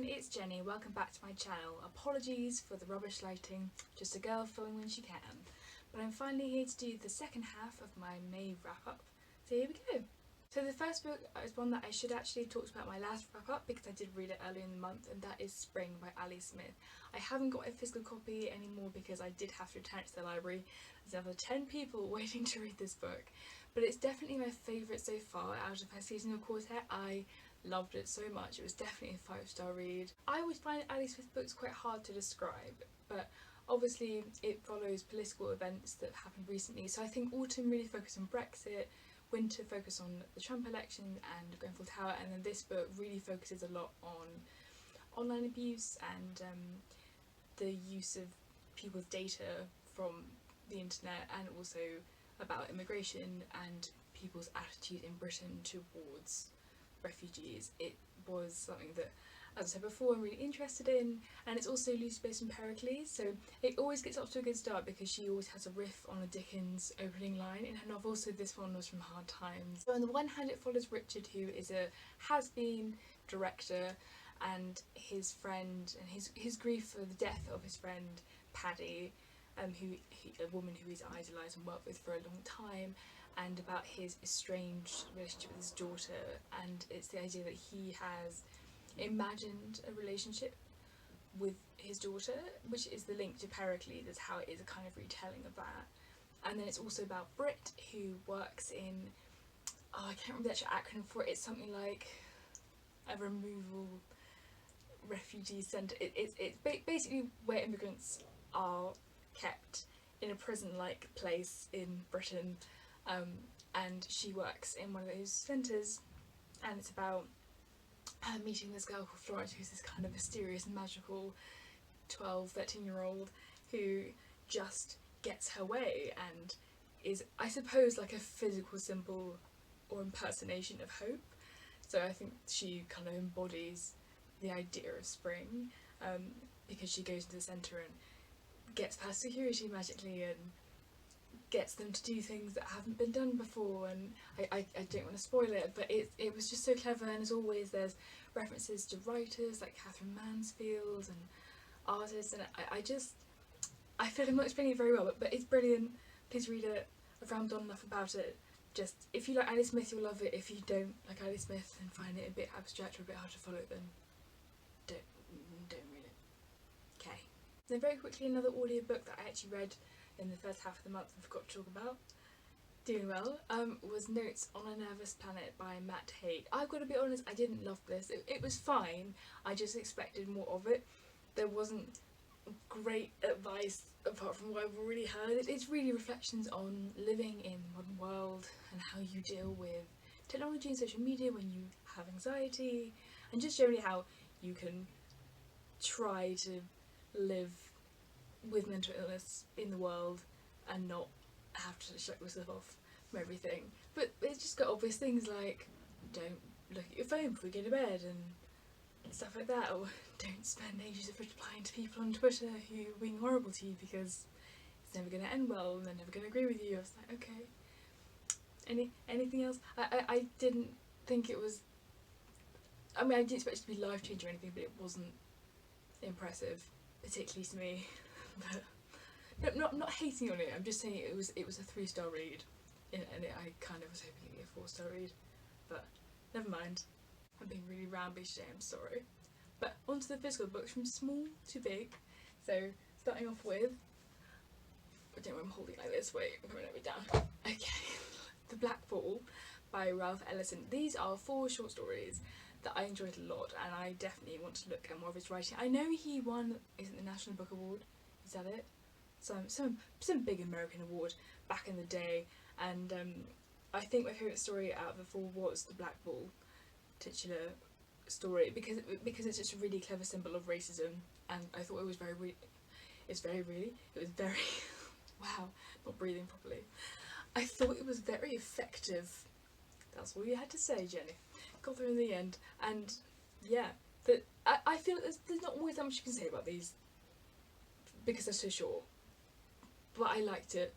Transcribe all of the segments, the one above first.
it's Jenny. Welcome back to my channel. Apologies for the rubbish lighting, just a girl filming when she can. But I'm finally here to do the second half of my May wrap-up. So here we go. So the first book is one that I should actually have talked about my last wrap-up because I did read it earlier in the month, and that is Spring by Elyse. I haven't got a physical copy anymore because I did have to return it to the library. There's another 10 people waiting to read this book. But it's definitely my favourite so far out of her seasonal quartet. I loved it so much. It was definitely a 5-star read. I always find Elyse books quite hard to describe, but obviously it follows political events that have happened recently. So I think autumn really focused on Brexit, winter focused on the Trump election and Grenfell Tower, and then this book really focuses a lot on online abuse and the use of people's data from the internet, and also about immigration and people's attitude in Britain towards refugees. It was something that, as I said before, I'm really interested in, and it's also loosely based on Pericles, so it always gets off to a good start because she always has a riff on a Dickens opening line in her novel, so this one was from Hard Times. So on the one hand it follows Richard, who is a has-been director, and his friend, and his grief for the death of his friend Paddy, a woman who he's idolised and worked with for a long time, and about his estranged relationship with his daughter. And it's the idea that he has imagined a relationship with his daughter, which is the link to Pericles, as how it is a kind of retelling of that. And then it's also about Brit, who works in, I can't remember the actual acronym for it, it's something like a removal refugee centre. It's basically where immigrants are kept in a prison-like place in Britain, and she works in one of those centres, and it's about her meeting this girl called Florence, who's this kind of mysterious and magical 13-year-old who just gets her way and is, I suppose, like a physical symbol or impersonation of hope. So I think she kind of embodies the idea of spring, because she goes into the centre and gets past security magically and gets them to do things that haven't been done before. And I don't want to spoil it, but it was just so clever. And as always, there's references to writers like Catherine Mansfield and artists, and I feel like I'm not explaining it very well, but it's brilliant. Please read it. I've rambled on enough about it. Just, if you like Elyse Smith, you'll love it. If you don't like Elyse Smith and find it a bit abstract or a bit hard to follow, then don't read it. Okay. Then very quickly, another audiobook that I actually read in the first half of the month and forgot to talk about, doing well, was Notes on a Nervous Planet by Matt Haig. I've got to be honest, I didn't love this. It was fine, I just expected more of it. There wasn't great advice apart from what I've already heard. It's really reflections on living in the modern world and how you deal with technology and social media when you have anxiety, and just generally how you can try to live with mental illness in the world and not have to shut yourself off from everything. But it's just got obvious things like don't look at your phone before you go to bed and stuff like that, or don't spend ages replying to people on Twitter who are being horrible to you because it's never going to end well and they're never going to agree with you. I was like, okay. Anything else? I didn't think it was, I mean, I didn't expect it to be life-changing or anything, but it wasn't impressive, particularly to me. But not hating on it, I'm just saying it was a 3-star read, and I kind of was hoping it'd be a 4-star read, but never mind. I'm being really rambish today, I'm sorry. But onto the physical books, from small to big. So starting off with, I don't know why I'm holding like this, wait, I'm going to let me down. Okay, The Black Ball by Ralph Ellison. These are 4 short stories that I enjoyed a lot, and I definitely want to look at more of his writing. I know he won, isn't the National Book Award? Is that it? Some big American award back in the day, and I think my favourite story out of the 4 was The Black Ball titular story, because it's just a really clever symbol of racism, and I thought it was very wow, not breathing properly. I thought it was very effective. That's all you had to say, Jenny. Got through in the end, and yeah, but I feel there's not always that much you can say about these because they're so short, but I liked it,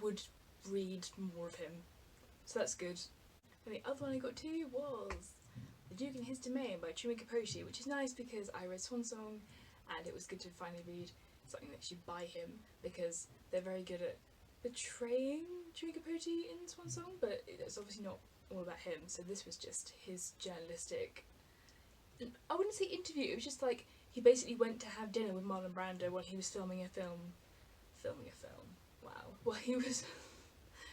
would read more of him, so that's good. And the other one I got to was The Duke and His Domain by Truman Capote, which is nice because I read Swan Song and it was good to finally read something that's actually by him, because they're very good at betraying Truman Capote in Swan Song, but it's obviously not all about him, so this was just his journalistic, I wouldn't say interview, it was just like he basically went to have dinner with Marlon Brando while he was filming a film, wow, while he was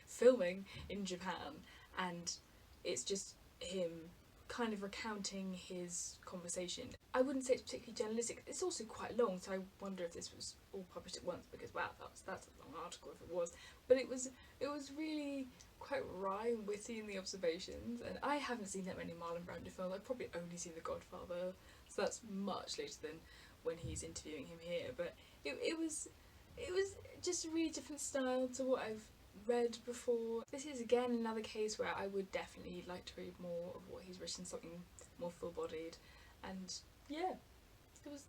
filming in Japan, and it's just him kind of recounting his conversation. I wouldn't say it's particularly journalistic, it's also quite long, so I wonder if this was all published at once, because wow, that's a long article if it was, but it was really quite wry and witty in the observations, and I haven't seen that many Marlon Brando films. I've probably only seen The Godfather, so that's much later than when he's interviewing him here, but it was just a really different style to what I've read before. This is again another case where I would definitely like to read more of what he's written, something more full-bodied, and yeah, it was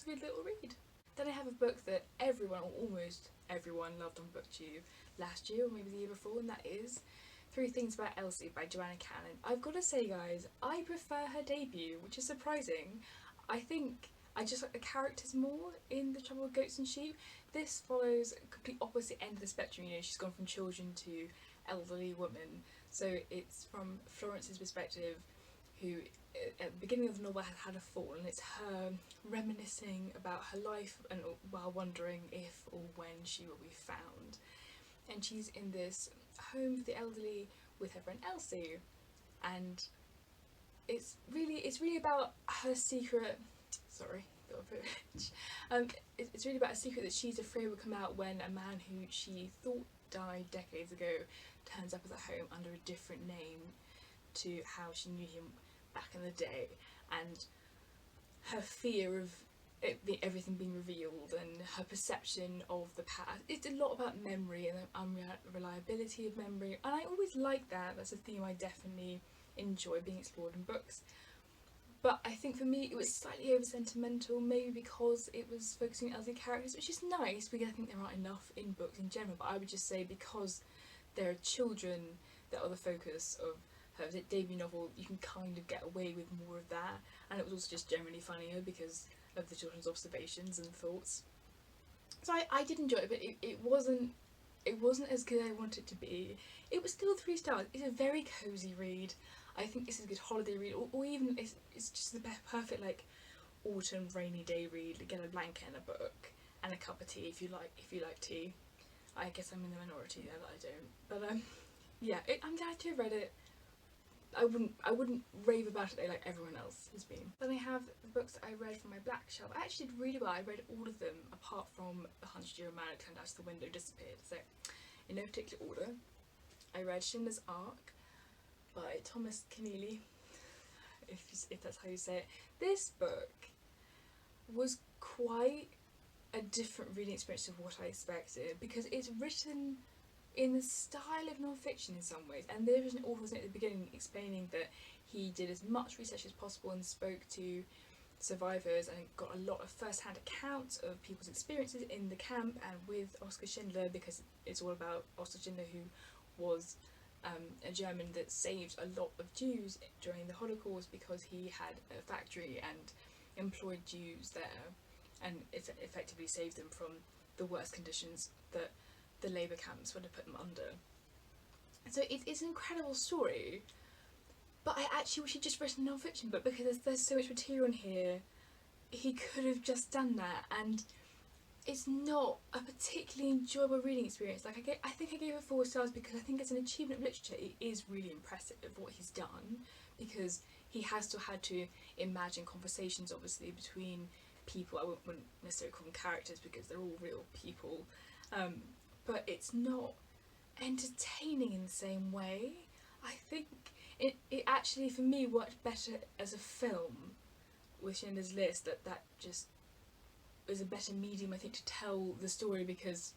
a good little read. Then I have a book that everyone, or almost everyone, loved on BookTube last year or maybe the year before, and that is Three Things About Elyse by Joanna Cannon. I've got to say guys, I prefer her debut, which is surprising. I think I just like the characters more in The Trouble with Goats and Sheep. This follows a complete opposite end of the spectrum, you know, she's gone from children to elderly women, so it's from Florence's perspective, who at the beginning of the novel had a fall, and it's her reminiscing about her life and while wondering if or when she will be found. And she's in this home for the elderly with her friend Elsie, and it's really about her secret. Sorry, got a bit rich. It's really about a secret that she's afraid will come out when a man who she thought died decades ago turns up at the home under a different name to how she knew him back in the day, and her fear of everything being revealed and her perception of the past. It's a lot about memory and the unreliability of memory, and I always like that. That's a theme I definitely enjoy being explored in books. But I think for me it was slightly over sentimental, maybe because it was focusing on elderly characters, which is nice because I think there aren't enough in books in general, but I would just say because there are children that are the focus of her debut novel, you can kind of get away with more of that, and it was also just generally funnier because of the children's observations and thoughts. So I did enjoy it, but it wasn't as good as I wanted it to be. It was still 3 stars. It's a very cosy read. I think this is a good holiday read, or even it's just the perfect like autumn rainy day read. Get a blanket and a book and a cup of tea if you like tea. I guess I'm in the minority there that I don't, but yeah, I'm glad to have read it. I wouldn't rave about it like everyone else has been. Then I have the books that I read from my black shelf. I actually did really well. I read all of them apart from The 100-Year-Old Man Who Turned Out the Window Disappeared. So in no particular order, I read Schindler's Ark by Thomas Keneally, if that's how you say it. This book was quite a different reading experience of what I expected, because it's written in the style of non-fiction in some ways, and there is an author's note at the beginning explaining that he did as much research as possible and spoke to survivors and got a lot of first-hand accounts of people's experiences in the camp and with Oskar Schindler, because it's all about Oskar Schindler, who was a German that saved a lot of Jews during the Holocaust because he had a factory and employed Jews there and effectively saved them from the worst conditions that the labour camps would have put them under. So it's an incredible story, but I actually wish he'd just written a non-fiction book, because there's so much material in here. He could have just done that, and it's not a particularly enjoyable reading experience. Like I think I gave it 4 stars because I think as an achievement of literature it is really impressive what he's done, because he has still had to imagine conversations obviously between people. I wouldn't necessarily call them characters because they're all real people, but it's not entertaining in the same way. I think it actually for me worked better as a film with Schindler's List, that just is a better medium I think to tell the story, because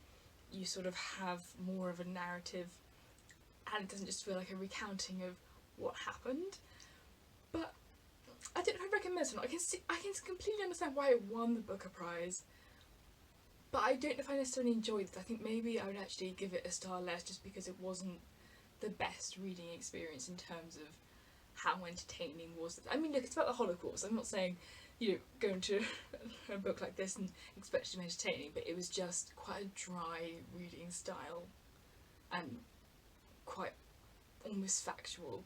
you sort of have more of a narrative and it doesn't just feel like a recounting of what happened. But I don't know if I recommend it or not. I can completely understand why it won the Booker Prize, but I don't know if I necessarily enjoyed it. I think maybe I would actually give it a star less just because it wasn't the best reading experience in terms of how entertaining was it. I mean, look, it's about the Holocaust. I'm not saying, you know, go into a book like this and expect it to be entertaining, but it was just quite a dry reading style and quite almost factual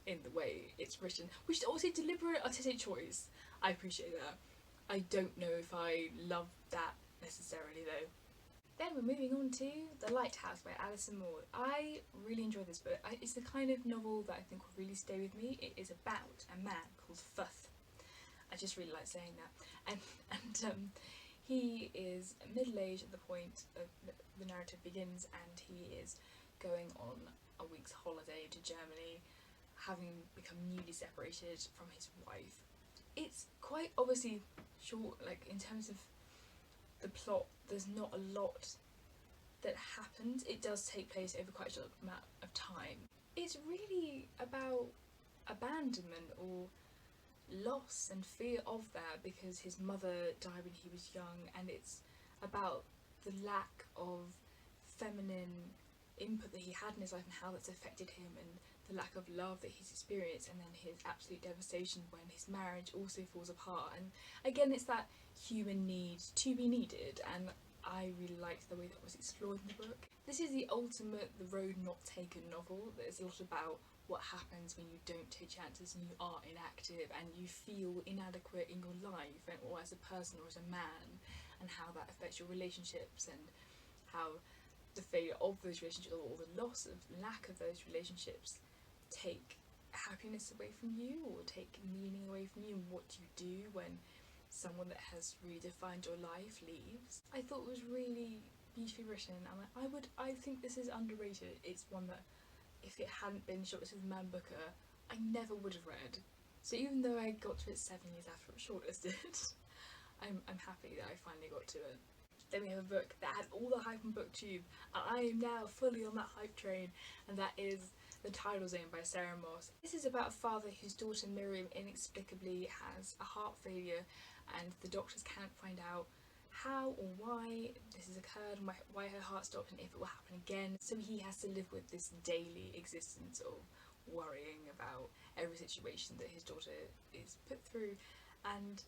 in the way it's written, which is also deliberate artistic choice. I appreciate that. I don't know if I love that necessarily though. Then we're moving on to The Lighthouse by Alison Moore. I really enjoyed this book. It's the kind of novel that I think will really stay with me. It is about a man called Futh. I just really like saying that. And he is middle-aged at the point of the narrative begins, and he is going on a week's holiday to Germany, having become newly separated from his wife. It's quite obviously short, like in terms of the plot, there's not a lot that happens. It does take place over quite a short amount of time. It's really about abandonment or loss and fear of that, because his mother died when he was young, and it's about the lack of feminine input that he had in his life and how that's affected him, and the lack of love that he's experienced, and then his absolute devastation when his marriage also falls apart. And again, it's that human need to be needed, and I really liked the way that was explored in the book. This is the ultimate the road not taken novel. There's a lot about what happens when you don't take chances and you are inactive and you feel inadequate in your life, and or as a person or as a man, and how that affects your relationships, and how the failure of those relationships or the loss of lack of those relationships take happiness away from you or take meaning away from you, and what do you do when someone that has really defined your life leaves. I thought it was really beautifully written, and I think this is underrated. It's one that if it hadn't been shortlisted with Man Booker, I never would have read. So even though I got to it 7 years after it was shortlisted, I'm happy that I finally got to it. Then we have a book that had all the hype on BookTube, and I am now fully on that hype train, and that is The Tyrosine by Sarah Moss. This is about a father whose daughter Miriam inexplicably has a heart failure, and the doctors can't find out how or why this has occurred, and why her heart stopped, and if it will happen again. So he has to live with this daily existence of worrying about every situation that his daughter is put through, and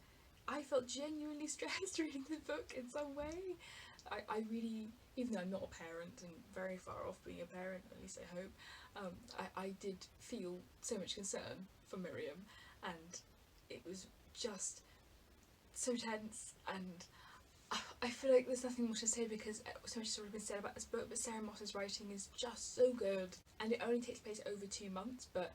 I felt genuinely stressed reading the book in some way. I really, even though I'm not a parent and very far off being a parent, at least I hope, I did feel so much concern for Miriam, and it was just so tense, and I feel like there's nothing more to say because so much has already been said about this book, but Sarah Moss's writing is just so good, and it only takes place over 2 months, but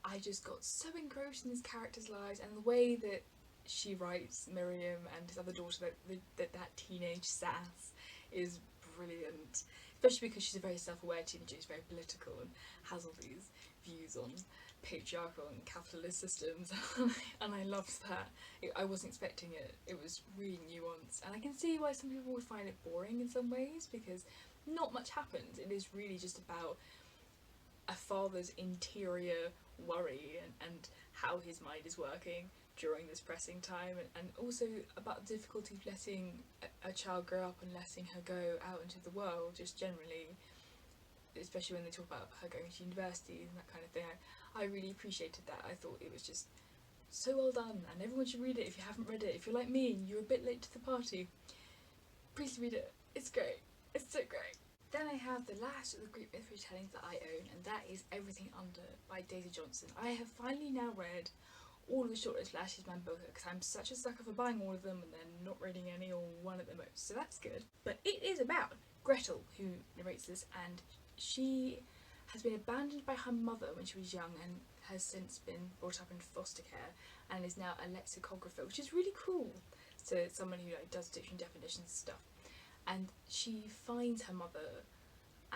I just got so engrossed in these characters' lives, and the way that she writes Miriam and his other daughter, that teenage sass is brilliant, especially because she's a very self-aware teenager who's very political and has all these views on patriarchal and capitalist systems, and I loved that. I wasn't expecting it. It was really nuanced, and I can see why some people would find it boring in some ways, because not much happens. It is really just about a father's interior worry and how his mind is working during this pressing time, and also about the difficulty of letting a child grow up and letting her go out into the world just generally, especially when they talk about her going to university and that kind of thing. I really appreciated that. I thought it was just so well done, and everyone should read it if you haven't read it. If you're like me and you're a bit late to the party, please read it. It's great. It's so great. Then I have the last of the Greek myth retellings that I own, and that is Everything Under by Daisy Johnson. I have finally now read all of the shortlist last year's Man Booker, because I'm such a sucker for buying all of them and then not reading any, or one at the most, so that's good. But it is about Gretel, who narrates this, and she has been abandoned by her mother when she was young and has since been brought up in foster care and is now a lexicographer, which is really cool. So it's someone who does dictionary definitions and stuff. And she finds her mother,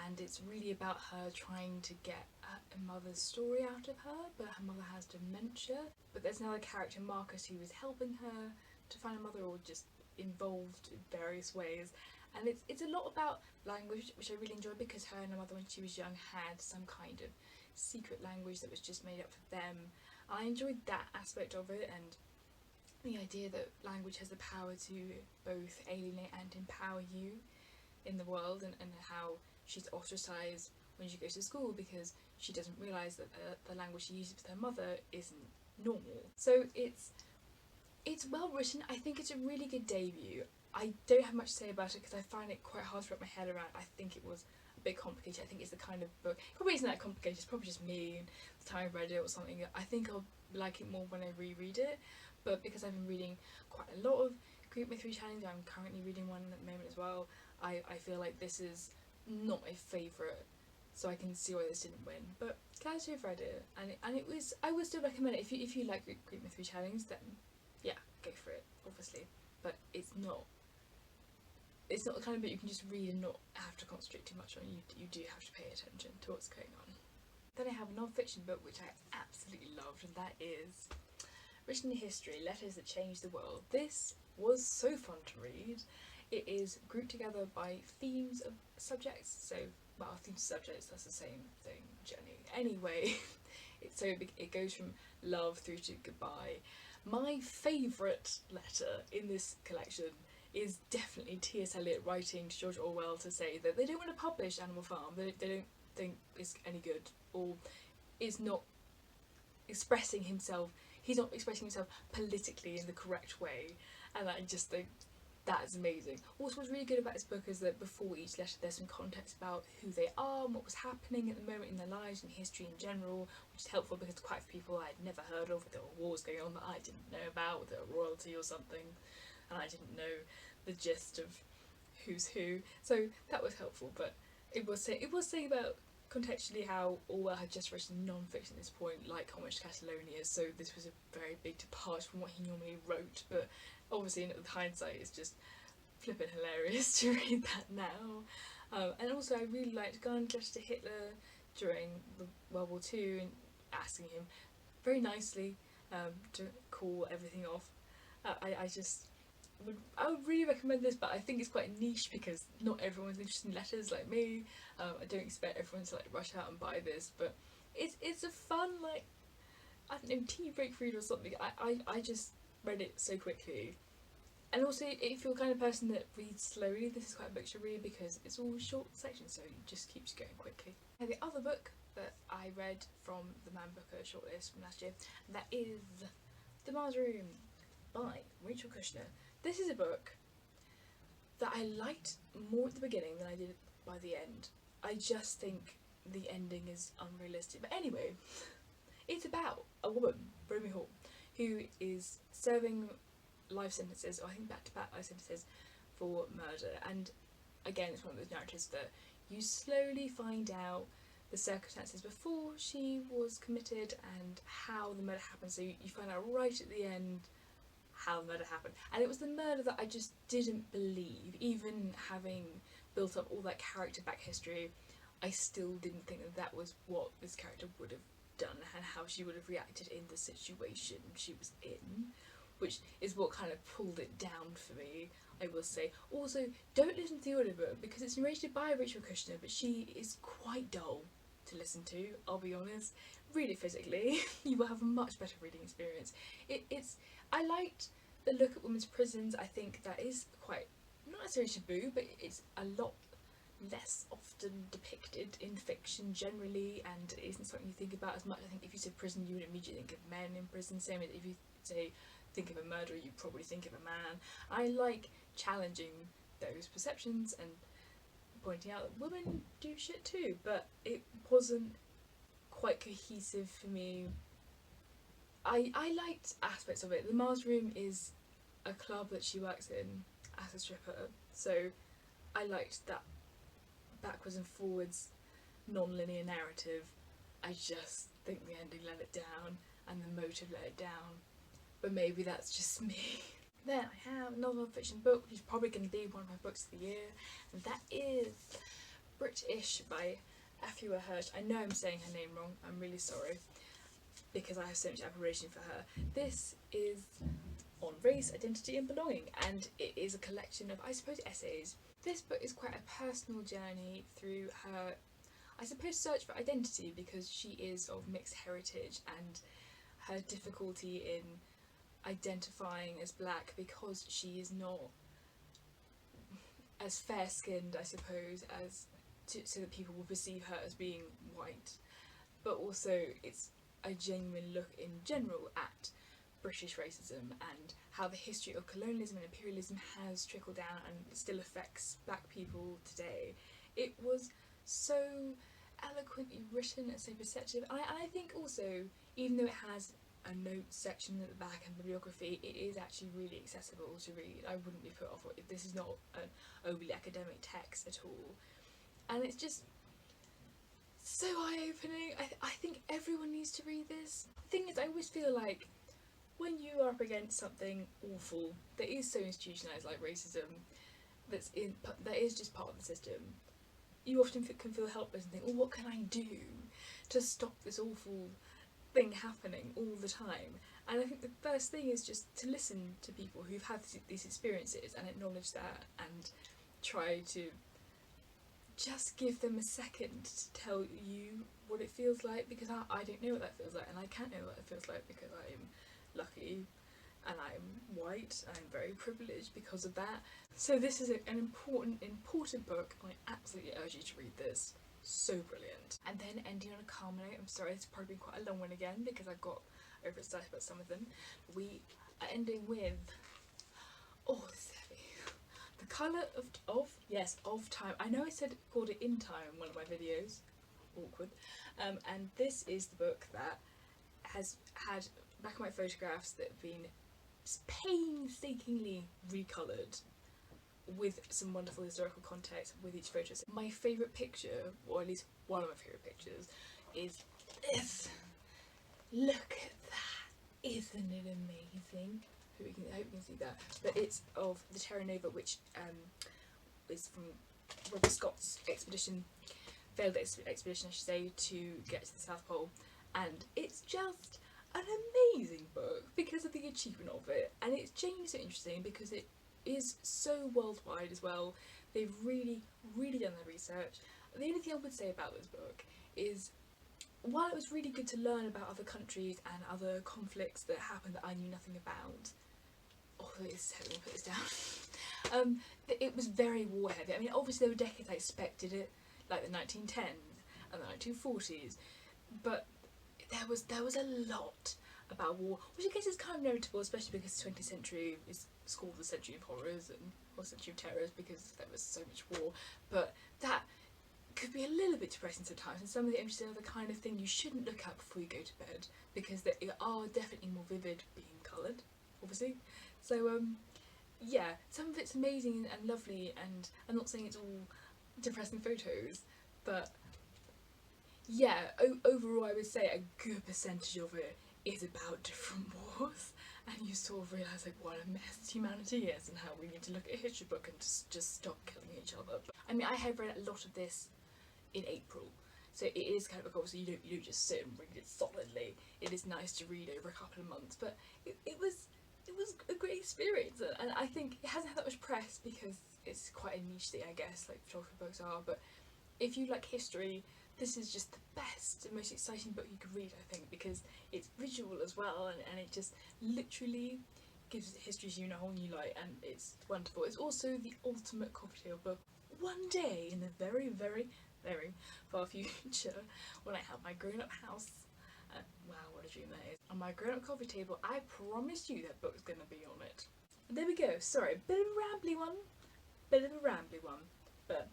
and it's really about her trying to get a mother's story out of her, but her mother has dementia. But there's another character, Marcus, who is helping her to find her mother, or just involved in various ways. And it's a lot about language, which I really enjoy, because her and her mother when she was young had some kind of secret language that was just made up for them. I enjoyed that aspect of it, and the idea that language has the power to both alienate and empower you in the world, and how she's ostracised when she goes to school because she doesn't realise that the language she uses with her mother isn't normal. So it's well written. I think it's a really good debut. I don't have much to say about it because I find it quite hard to wrap my head around. I think it was a bit complicated. I think it's the kind of book, probably isn't that complicated, it's probably just me and the time I read it or something. I think I'll like it more when I reread it, but because I've been reading quite a lot of Greek mystery challenge, I'm currently reading one at the moment as well, I feel like this is not my favourite, so I can see why this didn't win. But glad to have read it, and it was, I would still recommend it. If you like Greek mystery challenge, then yeah, go for it, obviously. But it's not the kind of book you can just read and not have to concentrate too much on. You do have to pay attention to what's going on. Then I have a non-fiction book which I absolutely loved, and that is Written in History, Letters That Changed the World. This was so fun to read. It is grouped together by themes of subjects, so, well, themes of subjects, that's the same thing, Jenny. Anyway, it goes from love through to goodbye. My favourite letter in this collection is definitely T.S. Eliot writing to George Orwell to say that they don't want to publish Animal Farm, they don't think it's any good, or is not expressing himself, he's not expressing himself politically in the correct way, and I just think that's amazing. Also, what's really good about this book is that before each letter there's some context about who they are and what was happening at the moment in their lives and history in general, which is helpful because quite a few people I'd never heard of, there were wars going on that I didn't know about, there were royalty or something, and I didn't know the gist of who's who, so that was helpful. But it was saying about contextually how Orwell had just written non-fiction at this point, like Homage to Catalonia, so this was a very big departure from what he normally wrote, but obviously in hindsight it's just flippin' hilarious to read that now. And also I really liked Gandhi's letter to Hitler during the World War II and asking him very nicely to call everything off. I would really recommend this, but I think it's quite niche because not everyone's interested in letters like me. I don't expect everyone to like rush out and buy this, but it's a fun, like, I don't know, tea break read or something. I just read it so quickly. And also, if you're the kind of person that reads slowly, this is quite a book to read because it's all short sections, so it just keeps going quickly. And the other book that I read from the Man Booker shortlist from last year, that is The Mars Room by Rachel Kushner. This is a book that I liked more at the beginning than I did by the end. I just think the ending is unrealistic. But anyway, it's about a woman, Romy Hall, who is serving life sentences, or I think back-to-back life sentences, for murder. And again, it's one of those narratives that you slowly find out the circumstances before she was committed and how the murder happened. So you find out right at the end how the murder happened, and it was the murder that I just didn't believe. Even having built up all that character back history, I still didn't think that that was what this character would have done and how she would have reacted in the situation she was in, which is what kind of pulled it down for me, I will say. Also, don't listen to the audiobook because it's narrated by Rachel Kushner, but she is quite dull to listen to, I'll be honest. Read it physically, you will have a much better reading experience. I liked the look at women's prisons. I think that is quite, not necessarily taboo, but it's a lot less often depicted in fiction generally, and it isn't something you think about as much. I think if you say prison, you would immediately think of men in prison. Same as if you say think of a murderer, you probably think of a man. I like challenging those perceptions and pointing out that women do shit too, but it wasn't quite cohesive for me. I liked aspects of it. The Mars Room is a club that she works in as a stripper, so I liked that backwards and forwards non-linear narrative. I just think the ending let it down and the motive let it down, but maybe that's just me. Then I have another non-fiction book which is probably going to be one of my books of the year, and that is British by Afua Hirsch. I know I'm saying her name wrong, I'm really sorry, because I have so much admiration for her. This is on race, identity and belonging, and it is a collection of, I suppose, essays. This book is quite a personal journey through her, I suppose, search for identity, because she is of mixed heritage, and her difficulty in identifying as black because she is not as fair-skinned, I suppose, as so that people will perceive her as being white. but also it's a genuine look in general at British racism and how the history of colonialism and imperialism has trickled down and still affects black people today. It was so eloquently written and so perceptive, and I think also, even though it has a notes section at the back and bibliography, it is actually really accessible to read. I wouldn't be put off if this is not an overly academic text at all, and it's just so eye-opening. I think everyone needs to read this. The thing is, I always feel like when you are up against something awful that is so institutionalised like racism, that is just part of the system, you often can feel helpless and think, well, what can I do to stop this awful thing happening all the time? And I think the first thing is just to listen to people who've had these experiences and acknowledge that, and try to just give them a second to tell you what it feels like, because I don't know what that feels like, and I can't know what it feels like because I am lucky and I'm white and I'm very privileged because of that. So this is an important book, and I absolutely urge you to read this. So brilliant. And then ending on a calm note, I'm sorry, it's probably been quite a long one again because I got overexcited about some of them. We are ending with, oh, this is heavy, The Colour of Time. I know I called it In Time in one of my videos, awkward, and this is the book that has had black and white photographs that have been painstakingly recoloured with some wonderful historical context with each photo. So my favourite picture, or at least one of my favourite pictures, is this. Look at that! Isn't it amazing? I hope you can see that. But it's of the Terra Nova, which is from Robert Scott's expedition, failed expedition I should say, to get to the South Pole, and it's just an amazing book because of the achievement of it, and it's genuinely so interesting because it is so worldwide as well. They've really done their research. The only thing I would say about this book is, while it was really good to learn about other countries and other conflicts that happened that I knew nothing about, although it's heavy, put this down, it was very war heavy. I mean, obviously there were decades I expected it, like the 1910s and the 1940s, but there was a lot about war, which I guess is kind of notable, especially because the 20th century is called the century of horrors or century of terrors because there was so much war. But that could be a little bit depressing sometimes, and some of the images are the kind of thing you shouldn't look at before you go to bed because they are definitely more vivid being coloured, obviously. So yeah, some of it's amazing and lovely, and I'm not saying it's all depressing photos, but yeah, overall I would say a good percentage of it is about different wars, and you sort of realise like what a mess humanity is and how we need to look at a history book and just stop killing each other. But, I mean, I have read a lot of this in April, so it is kind of like, obviously you don't just sit and read it solidly. It is nice to read over a couple of months, but it was a great experience, and I think it hasn't had that much press because it's quite a niche thing, I guess, like photography books are. But if you like history, this is just the best and most exciting book you could read, I think, because it's visual as well, and it just literally gives history a whole new light, and it's wonderful. It's also the ultimate coffee table book. One day in the very, very, very far future, when I have my grown-up house, wow, what a dream that is, on my grown-up coffee table, I promise you that book's gonna be on it. And there we go. Sorry, bit of a rambly one, but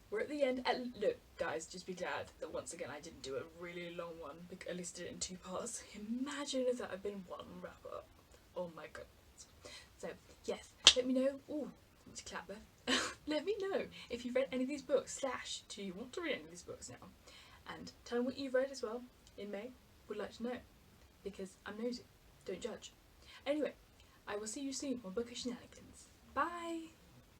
we're at the end. Look, guys, just be glad that once again I didn't do a really long one, at least did it in 2 parts. Imagine if that had been one wrap up. Oh my god. So, yes, let me know. Ooh, let's clap there. Let me know if you've read any of these books, / do you want to read any of these books now? And tell me what you've read as well in May. Would like to know, because I'm nosy. Don't judge. Anyway, I will see you soon on Bookish Shenanigans. Bye!